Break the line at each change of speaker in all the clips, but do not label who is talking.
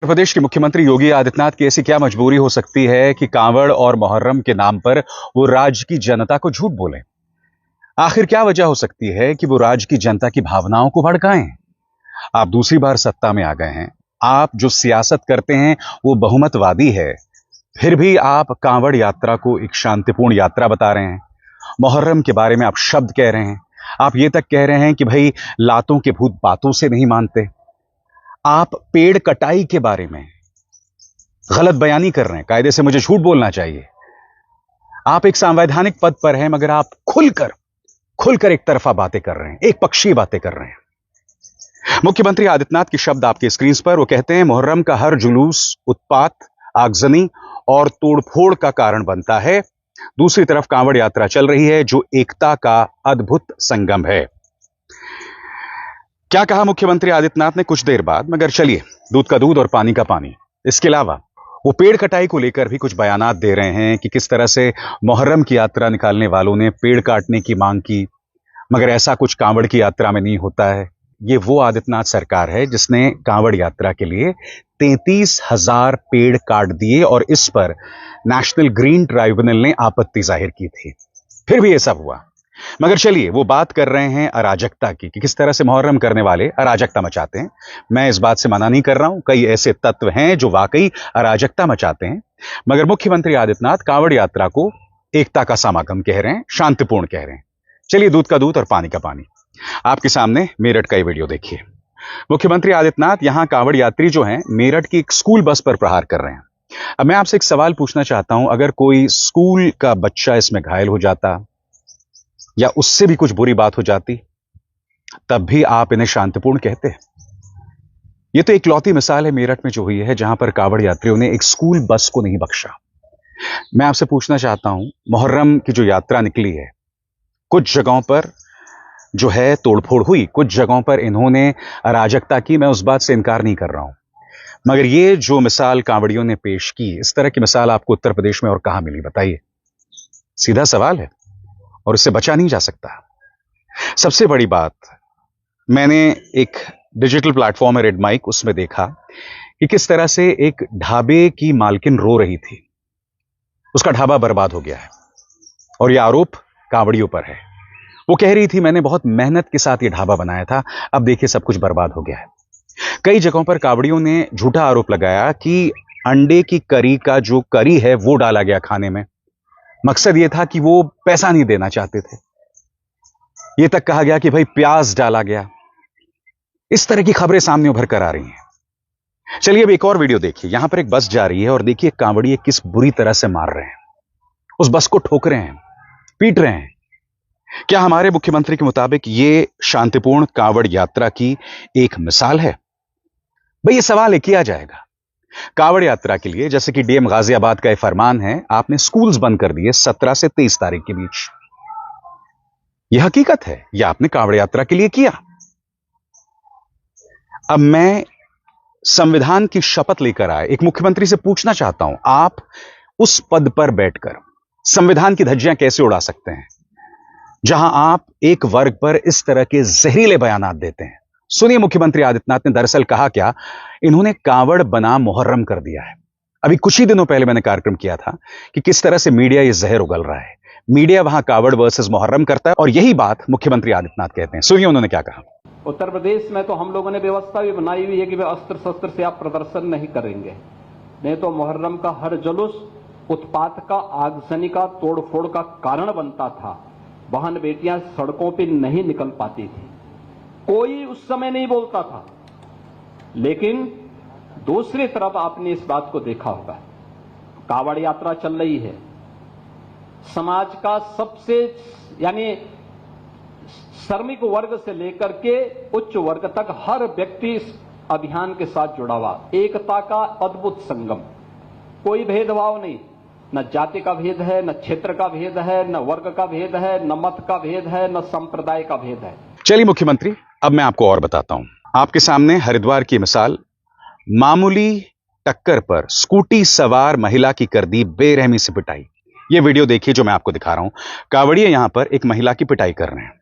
उत्तर प्रदेश के मुख्यमंत्री योगी आदित्यनाथ की ऐसी क्या मजबूरी हो सकती है कि कांवड़ और मुहर्रम के नाम पर वो राज्य की जनता को झूठ बोले। आखिर क्या वजह हो सकती है कि वो राज्य की जनता की भावनाओं को भड़काएं। आप दूसरी बार सत्ता में आ गए हैं, आप जो सियासत करते हैं वो बहुमतवादी है, फिर भी आप कांवड़ यात्रा को एक शांतिपूर्ण यात्रा बता रहे हैं। मुहर्रम के बारे में आप शब्द कह रहे हैं, आप ये तक कह रहे हैं कि भाई लातों के भूत बातों से नहीं मानते। आप पेड़ कटाई के बारे में गलत बयानी कर रहे हैं, कायदे से मुझे झूठ बोलना चाहिए। आप एक संवैधानिक पद पर हैं, मगर आप खुलकर एक तरफा बातें कर रहे हैं, एक पक्षीय बातें कर रहे हैं। मुख्यमंत्री आदित्यनाथ के शब्द आपके स्क्रीन पर, वो कहते हैं मुहर्रम का हर जुलूस उत्पात, आगजनी और तोड़फोड़ का कारण बनता है। दूसरी तरफ कांवड़ यात्रा चल रही है जो एकता का अद्भुत संगम है। क्या कहा मुख्यमंत्री आदित्यनाथ ने कुछ देर बाद, मगर चलिए, दूध का दूध और पानी का पानी। इसके अलावा वो पेड़ कटाई को लेकर भी कुछ बयानात दे रहे हैं कि किस तरह से मुहर्रम की यात्रा निकालने वालों ने पेड़ काटने की मांग की, मगर ऐसा कुछ कांवड़ की यात्रा में नहीं होता है। ये वो आदित्यनाथ सरकार है जिसने कांवड़ यात्रा के लिए 33,000 पेड़ काट दिए और इस पर नेशनल ग्रीन ट्राइब्यूनल ने आपत्ति जाहिर की थी। फिर भी ये सब हुआ। मगर चलिए, वो बात कर रहे हैं अराजकता की कि किस तरह से मुहर्रम करने वाले अराजकता मचाते हैं। मैं इस बात से मना नहीं कर रहा हूं, कई ऐसे तत्व हैं जो वाकई अराजकता मचाते हैं, मगर मुख्यमंत्री आदित्यनाथ कांवड़ यात्रा को एकता का समागम कह रहे हैं, शांतिपूर्ण कह रहे हैं। चलिए, दूध का दूध और पानी का पानी। आपके सामने मेरठ का ये वीडियो देखिए। मुख्यमंत्री आदित्यनाथ यहां कांवड़ यात्री जो हैं मेरठ की एक स्कूल बस पर प्रहार कर रहे हैं। अब मैं आपसे एक सवाल पूछना चाहता हूं, अगर कोई स्कूल का बच्चा इसमें घायल हो जाता या उससे भी कुछ बुरी बात हो जाती, तब भी आप इन्हें शांतिपूर्ण कहते हैं। यह तो इकलौती मिसाल है मेरठ में जो हुई है, जहां पर कांवड़ यात्रियों ने एक स्कूल बस को नहीं बख्शा। मैं आपसे पूछना चाहता हूं, मुहर्रम की जो यात्रा निकली है, कुछ जगहों पर जो है तोड़फोड़ हुई, कुछ जगहों पर इन्होंने अराजकता की, मैं उस बात से इनकार नहीं कर रहा हूं, मगर ये जो मिसाल कांवड़ियों ने पेश की, इस तरह की मिसाल आपको उत्तर प्रदेश में और कहां मिली, बताइए। सीधा सवाल है और उससे बचा नहीं जा सकता। सबसे बड़ी बात, मैंने एक डिजिटल प्लेटफॉर्म है रेड माइक, उसमें देखा कि किस तरह से एक ढाबे की मालकिन रो रही थी। उसका ढाबा बर्बाद हो गया है और यह आरोप कांवड़ियों पर है। वो कह रही थी मैंने बहुत मेहनत के साथ ये ढाबा बनाया था, अब देखिए सब कुछ बर्बाद हो गया है। कई जगहों पर कांवड़ियों ने झूठा आरोप लगाया कि अंडे की करी का जो करी है वो डाला गया खाने में। मकसद ये था कि वो पैसा नहीं देना चाहते थे। ये तक कहा गया कि भाई प्याज डाला गया। इस तरह की खबरें सामने उभर कर आ रही हैं। चलिए, अब एक और वीडियो देखिए। यहां पर एक बस जा रही है और देखिए कांवड़िए किस बुरी तरह से मार रहे हैं, उस बस को ठोक रहे हैं, पीट रहे हैं। क्या हमारे मुख्यमंत्री के मुताबिक ये शांतिपूर्ण कांवड़ यात्रा की एक मिसाल है? भाई ये सवाल किया जाएगा। कांवड़ यात्रा के लिए, जैसे कि डीएम गाजियाबाद का यह फरमान है, आपने स्कूल्स बंद कर दिए 17 से 23 तारीख के बीच। यह हकीकत है, यह आपने कांवड़ यात्रा के लिए किया। अब मैं संविधान की शपथ लेकर आए एक मुख्यमंत्री से पूछना चाहता हूं, आप उस पद पर बैठकर संविधान की धज्जियां कैसे उड़ा सकते हैं, जहां आप एक वर्ग पर इस तरह के जहरीले बयानात देते हैं? सुनिए, मुख्यमंत्री आदित्यनाथ ने दरअसल कहा क्या। इन्होंने कांवड़ बनाम मुहर्रम कर दिया है। अभी कुछ ही दिनों पहले मैंने कार्यक्रम किया था कि किस तरह से मीडिया ये जहर उगल रहा है। मीडिया वहां कांवड़ वर्सेस मुहर्रम करता है और यही बात मुख्यमंत्री आदित्यनाथ कहते हैं। सुनिए उन्होंने क्या कहा।
उत्तर प्रदेश में तो हम लोगों ने व्यवस्था भी बनाई हुई है कि वे अस्त्र शस्त्र से आप प्रदर्शन नहीं करेंगे, नहीं तो मुहर्रम का हर जुलूस उत्पात का, आगजनी का, तोड़फोड़ का कारण बनता था। बहन बेटियां सड़कों पर नहीं निकल पाती थी, कोई उस समय नहीं बोलता था। लेकिन दूसरी तरफ आपने इस बात को देखा होगा, कांवड़ यात्रा चल रही है, समाज का सबसे यानी श्रमिक वर्ग से लेकर के उच्च वर्ग तक हर व्यक्ति इस अभियान के साथ जुड़ा हुआ, एकता का अद्भुत संगम। कोई भेदभाव नहीं, न जाति का भेद है, न क्षेत्र का भेद है, न वर्ग का भेद है, न मत का भेद है, न संप्रदाय का भेद है।
चलिए मुख्यमंत्री, अब मैं आपको और बताता हूं। आपके सामने हरिद्वार की मिसाल, मामूली टक्कर पर स्कूटी सवार महिला की कर दी बेरहमी से पिटाई। यह वीडियो देखिए जो मैं आपको दिखा रहा हूं। कांवड़िए यहां पर एक महिला की पिटाई कर रहे हैं।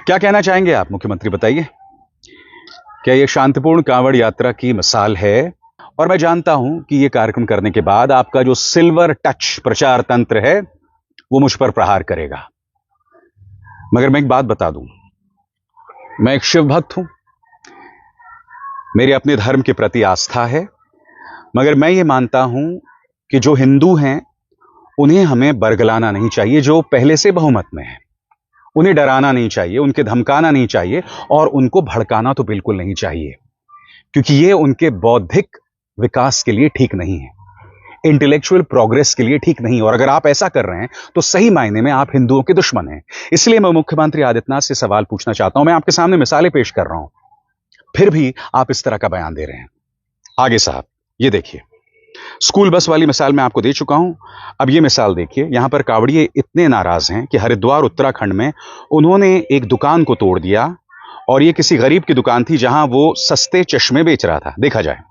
क्या कहना चाहेंगे आप मुख्यमंत्री, बताइए। क्या ये शांतिपूर्ण कांवड़ यात्रा की मिसाल है? और मैं जानता हूं कि ये कार्यक्रम करने के बाद आपका जो सिल्वर टच प्रचार तंत्र है वो मुझ पर प्रहार करेगा। मगर मैं एक बात बता दूं, मैं एक शिव भक्त हूं, मेरे अपने धर्म के प्रति आस्था है, मगर मैं ये मानता हूं कि जो हिंदू हैं उन्हें हमें बरगलाना नहीं चाहिए, जो पहले से बहुमत में है उन्हें डराना नहीं चाहिए, उनके धमकाना नहीं चाहिए और उनको भड़काना तो बिल्कुल नहीं चाहिए, क्योंकि ये उनके बौद्धिक विकास के लिए ठीक नहीं है, इंटेलेक्चुअल प्रोग्रेस के लिए ठीक नहीं। और अगर आप ऐसा कर रहे हैं तो सही मायने में आप हिंदुओं के दुश्मन हैं। इसलिए मैं मुख्यमंत्री आदित्यनाथ से सवाल पूछना चाहता हूं। मैं आपके सामने मिसालें पेश कर रहा हूं, फिर भी आप इस तरह का बयान दे रहे हैं। आगे साहब, ये देखिए, स्कूल बस वाली मिसाल मैं आपको दे चुका हूं। अब ये मिसाल देखिए, यहां पर कावड़िए इतने नाराज हैं कि हरिद्वार उत्तराखंड में उन्होंने एक दुकान को तोड़ दिया, और ये किसी गरीब की दुकान थी जहां वो सस्ते चश्मे बेच रहा था। देखा जाए।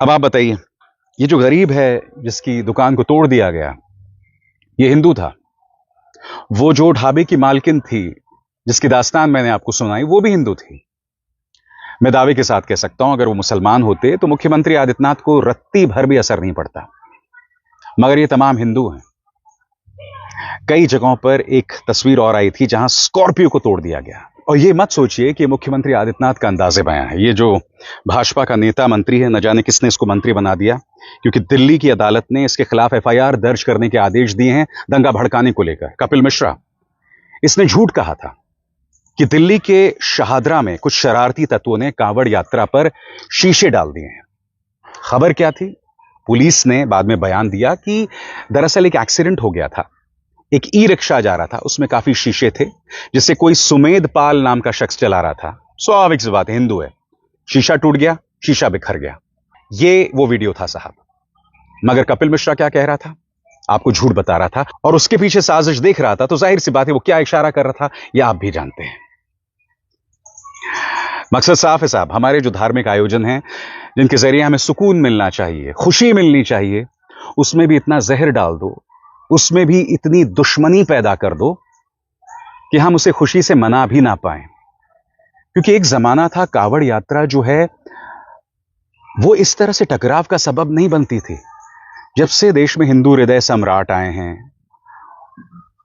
अब आप बताइए, ये जो गरीब है जिसकी दुकान को तोड़ दिया गया, ये हिंदू था। वो जो ढाबे की मालकिन थी जिसकी दास्तान मैंने आपको सुनाई, वो भी हिंदू थी। मैं दावे के साथ कह सकता हूं अगर वो मुसलमान होते तो मुख्यमंत्री आदित्यनाथ को रत्ती भर भी असर नहीं पड़ता, मगर ये तमाम हिंदू हैं। कई जगहों पर एक तस्वीर और आई थी जहां स्कॉर्पियो को तोड़ दिया गया। और ये मत सोचिए कि मुख्यमंत्री आदित्यनाथ का अंदाजे बयां है। ये जो भाजपा का नेता मंत्री है, न जाने किसने इसको मंत्री बना दिया, क्योंकि दिल्ली की अदालत ने इसके खिलाफ एफआईआर दर्ज करने के आदेश दिए हैं दंगा भड़काने को लेकर। कपिल मिश्रा, इसने झूठ कहा था कि दिल्ली के शहादरा में कुछ शरारती तत्वों ने कांवड़ यात्रा पर शीशे डाल दिए हैं। खबर क्या थी? पुलिस ने बाद में बयान दिया कि दरअसल एक एक्सीडेंट हो गया था। एक ई रिक्शा जा रहा था, उसमें काफी शीशे थे, जिसे कोई सुमेध पाल नाम का शख्स चला रहा था। स्वाभाविक सी बात है, हिंदू है। शीशा टूट गया, शीशा बिखर गया। ये वो वीडियो था साहब। मगर कपिल मिश्रा क्या कह रहा था? आपको झूठ बता रहा था, और उसके पीछे साजिश देख रहा था। तो जाहिर सी बात है वो क्या इशारा कर रहा था यह आप भी जानते हैं। मकसद साफ है साहब, हमारे जो धार्मिक आयोजन हैं जिनके जरिए हमें सुकून मिलना चाहिए, खुशी मिलनी चाहिए, उसमें भी इतना जहर डाल दो, उसमें भी इतनी दुश्मनी पैदा कर दो कि हम उसे खुशी से मना भी ना पाएं। क्योंकि एक जमाना था कांवड़ यात्रा जो है वो इस तरह से टकराव का सबब नहीं बनती थी। जब से देश में हिंदू हृदय सम्राट आए हैं,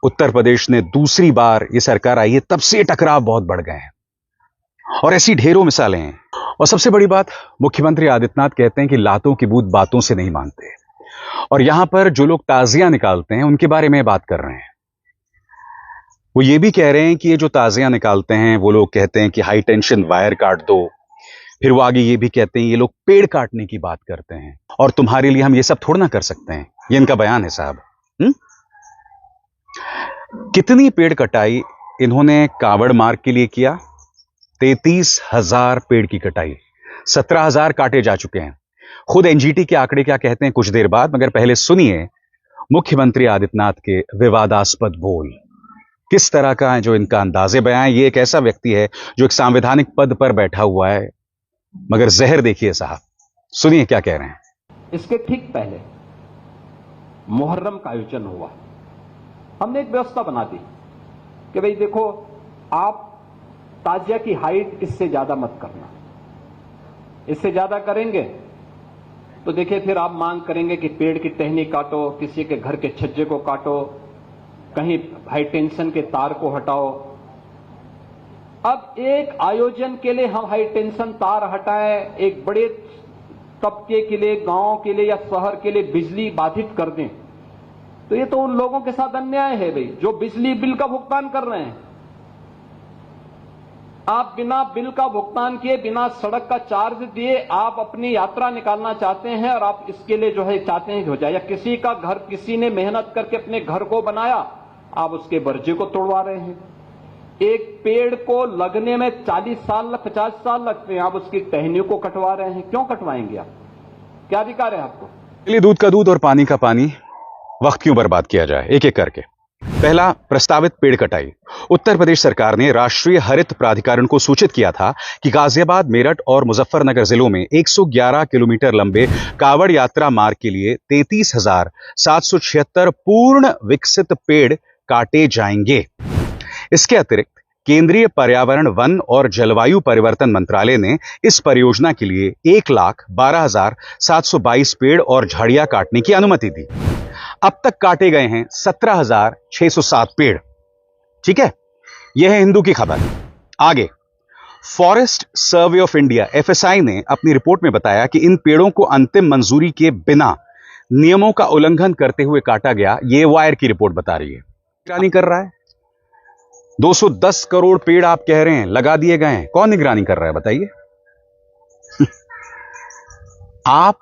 उत्तर प्रदेश ने दूसरी बार ये सरकार आई है, तब से टकराव बहुत बढ़ गए हैं। और ऐसी ढेरों मिसालें हैं। और सबसे बड़ी बात, मुख्यमंत्री आदित्यनाथ कहते हैं कि लातों की बूत बातों से नहीं मानते। और यहां पर जो लोग ताजियां निकालते हैं उनके बारे में बात कर रहे हैं। वो ये भी कह रहे हैं कि ये जो ताजियां निकालते हैं वो लोग कहते हैं कि हाई टेंशन वायर काट दो। फिर वो आगे ये भी कहते हैं ये लोग पेड़ काटने की बात करते हैं, और तुम्हारे लिए हम ये सब थोड़ा ना कर सकते हैं। ये इनका बयान है साहब। कितनी पेड़ कटाई इन्होंने कांवड़ मार्ग के लिए किया? 33,000 पेड़ की कटाई, 17,000 काटे जा चुके हैं। खुद एनजीटी के आंकड़े क्या कहते हैं कुछ देर बाद, मगर पहले सुनिए मुख्यमंत्री आदित्यनाथ के विवादास्पद बोल। किस तरह का है जो इनका अंदाजे बयां है। ये एक ऐसा व्यक्ति है जो एक संवैधानिक पद पर बैठा हुआ है, मगर जहर देखिए साहब, सुनिए क्या कह रहे हैं।
इसके ठीक पहले मुहर्रम का आयोजन हुआ। हमने एक व्यवस्था बना दी कि भाई देखो, आप ताजिया की हाइट इससे ज्यादा मत करना, इससे ज्यादा करेंगे तो देखिए फिर आप मांग करेंगे कि पेड़ की टहनी काटो, किसी के घर के छज्जे को काटो, कहीं हाई टेंशन के तार को हटाओ। अब एक आयोजन के लिए हम हाई टेंशन तार हटाएं, एक बड़े तबके के लिए, गांव के लिए या शहर के लिए बिजली बाधित कर दें, तो ये तो उन लोगों के साथ अन्याय है भाई जो बिजली बिल का भुगतान कर रहे हैं। आप बिना बिल का भुगतान किए, बिना सड़क का चार्ज दिए आप अपनी यात्रा निकालना चाहते हैं, और आप इसके लिए जो है चाहते हैं कि हो जाए, या किसी का घर, किसी ने मेहनत करके अपने घर को बनाया, आप उसके बर्जे को तोड़वा रहे हैं। एक पेड़ को लगने में 40 साल 50 साल लगते हैं, आप उसकी टहनियों को कटवा रहे हैं। क्यों कटवाएंगे आप? क्या अधिकार है आपको?
चलिए, दूध का दूध और पानी का पानी, वक्त क्यों बर्बाद किया जाए, एक एक करके। पहला, प्रस्तावित पेड़ कटाई। उत्तर प्रदेश सरकार ने राष्ट्रीय हरित प्राधिकरण को सूचित किया था कि गाजियाबाद, मेरठ और मुजफ्फरनगर जिलों में 111 किलोमीटर लंबे कावड़ यात्रा मार्ग के लिए 33,776 पूर्ण विकसित पेड़ काटे जाएंगे। इसके अतिरिक्त केंद्रीय पर्यावरण, वन और जलवायु परिवर्तन मंत्रालय ने इस परियोजना के लिए 1,12,722 पेड़ और झाड़ियां काटने की अनुमति दी। अब तक काटे गए हैं 17,607 पेड़। ठीक है, यह है हिंदू की खबर। आगे, forest survey of India FSI ने अपनी रिपोर्ट में बताया कि इन पेड़ों को अंतिम मंजूरी के बिना नियमों का उल्लंघन करते हुए काटा गया। यह वायर की रिपोर्ट बता रही है। निगरानी कर रहा है? 210 करोड़ पेड़ आप कह रहे हैं लगा दिए गए हैं, कौन निगरानी कर रहा है बताइए? आप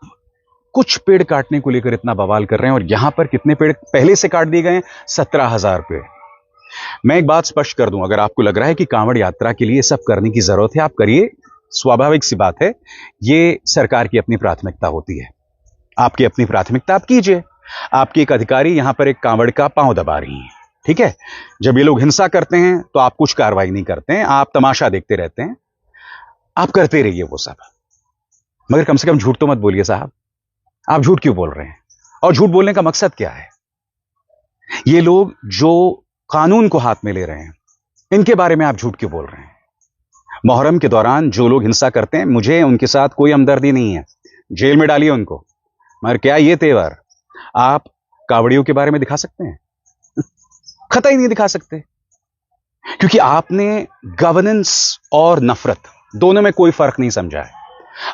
कुछ पेड़ काटने को लेकर इतना बवाल कर रहे हैं, और यहां पर कितने पेड़ पहले से काट दिए गए हैं? 17,000 पेड़। मैं एक बात स्पष्ट कर दूं, अगर आपको लग रहा है कि कांवड़ यात्रा के लिए सब करने की जरूरत है, आप करिए, स्वाभाविक सी बात है। ये सरकार की अपनी प्राथमिकता होती है। आपकी अपनी प्राथमिकता आप कीजिए। आपके एक अधिकारी यहां पर एक कांवड़ का पांव दबा रही हैं, ठीक है? जब ये लोग हिंसा करते हैं तो आप कुछ कार्रवाई नहीं करते हैं, आप तमाशा देखते रहते हैं। आप करते रहिए वो सब, मगर कम से कम झूठ तो मत बोलिए साहब। आप झूठ क्यों बोल रहे हैं? और झूठ बोलने का मकसद क्या है? ये लोग जो कानून को हाथ में ले रहे हैं, इनके बारे में आप झूठ क्यों बोल रहे हैं? मुहर्रम के दौरान जो लोग हिंसा करते हैं, मुझे उनके साथ कोई हमदर्दी नहीं है, जेल में डालिए उनको। मगर क्या ये तेवर आप कावड़ियों के बारे में दिखा सकते हैं? कतई नहीं दिखा सकते, क्योंकि आपने गवर्नेंस और नफरत दोनों में कोई फर्क नहीं समझा है।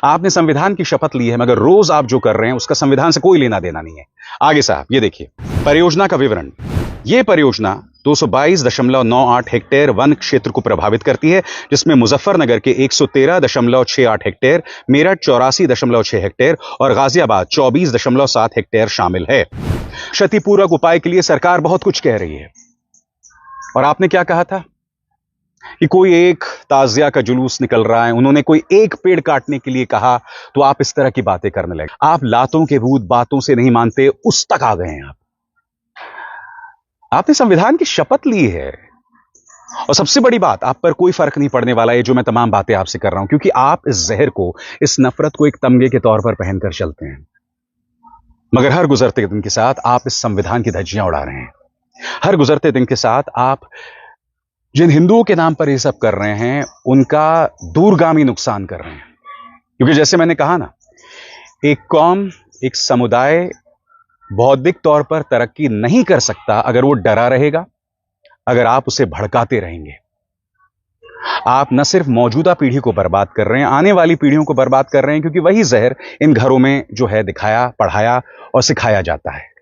आपने संविधान की शपथ ली है, मगर रोज आप जो कर रहे हैं उसका संविधान से कोई लेना देना नहीं है। आगे साहब, ये देखिए परियोजना का विवरण। यह परियोजना 222.98 हेक्टेयर वन क्षेत्र को प्रभावित करती है, जिसमें मुजफ्फरनगर के 113.68 हेक्टेयर, मेरठ 84.6 हेक्टेयर और गाजियाबाद 24.7 हेक्टेयर शामिल है। क्षतिपूरक उपाय के लिए सरकार बहुत कुछ कह रही है, और आपने क्या कहा था कि कोई एक ताजिया का जुलूस निकल रहा है, उन्होंने कोई एक पेड़ काटने के लिए कहा, तो आप इस तरह की बातें करने लगे। आप लातों के भूत बातों से नहीं मानते, उस तक आ गए हैं आप। आपने संविधान की शपथ ली है, और सबसे बड़ी बात, आप पर कोई फर्क नहीं पड़ने वाला है जो मैं तमाम बातें आपसे कर रहा हूं, क्योंकि आप इस जहर को, इस नफरत को एक तमगे के तौर पर पहनकर चलते हैं। मगर हर गुजरते दिन के साथ आप इस संविधान की धज्जियां उड़ा रहे हैं। हर गुजरते दिन के साथ आप जिन हिंदुओं के नाम पर ये सब कर रहे हैं, उनका दूरगामी नुकसान कर रहे हैं। क्योंकि जैसे मैंने कहा ना, एक कौम, एक समुदाय बौद्धिक तौर पर तरक्की नहीं कर सकता अगर वो डरा रहेगा, अगर आप उसे भड़काते रहेंगे। आप न सिर्फ मौजूदा पीढ़ी को बर्बाद कर रहे हैं, आने वाली पीढ़ियों को बर्बाद कर रहे हैं, क्योंकि वही जहर इन घरों में जो है दिखाया, पढ़ाया और सिखाया जाता है।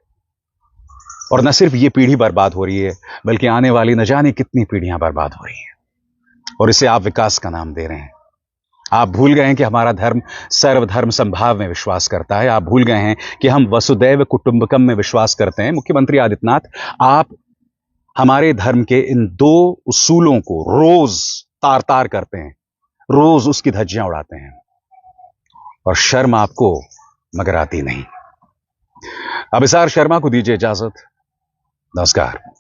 और न सिर्फ ये पीढ़ी बर्बाद हो रही है, बल्कि आने वाली न जाने कितनी पीढ़ियां बर्बाद हो रही हैं, और इसे आप विकास का नाम दे रहे हैं। आप भूल गए हैं कि हमारा धर्म सर्वधर्म संभाव में विश्वास करता है। आप भूल गए हैं कि हम वसुदैव कुटुंबकम में विश्वास करते हैं। मुख्यमंत्री आदित्यनाथ, आप हमारे धर्म के इन दो उसूलों को रोज तार तार करते हैं, रोज उसकी धज्जियां उड़ाते हैं, और शर्म आपको मगर आती नहीं। अभिसार शर्मा को दीजिए इजाजत। नमस्कार।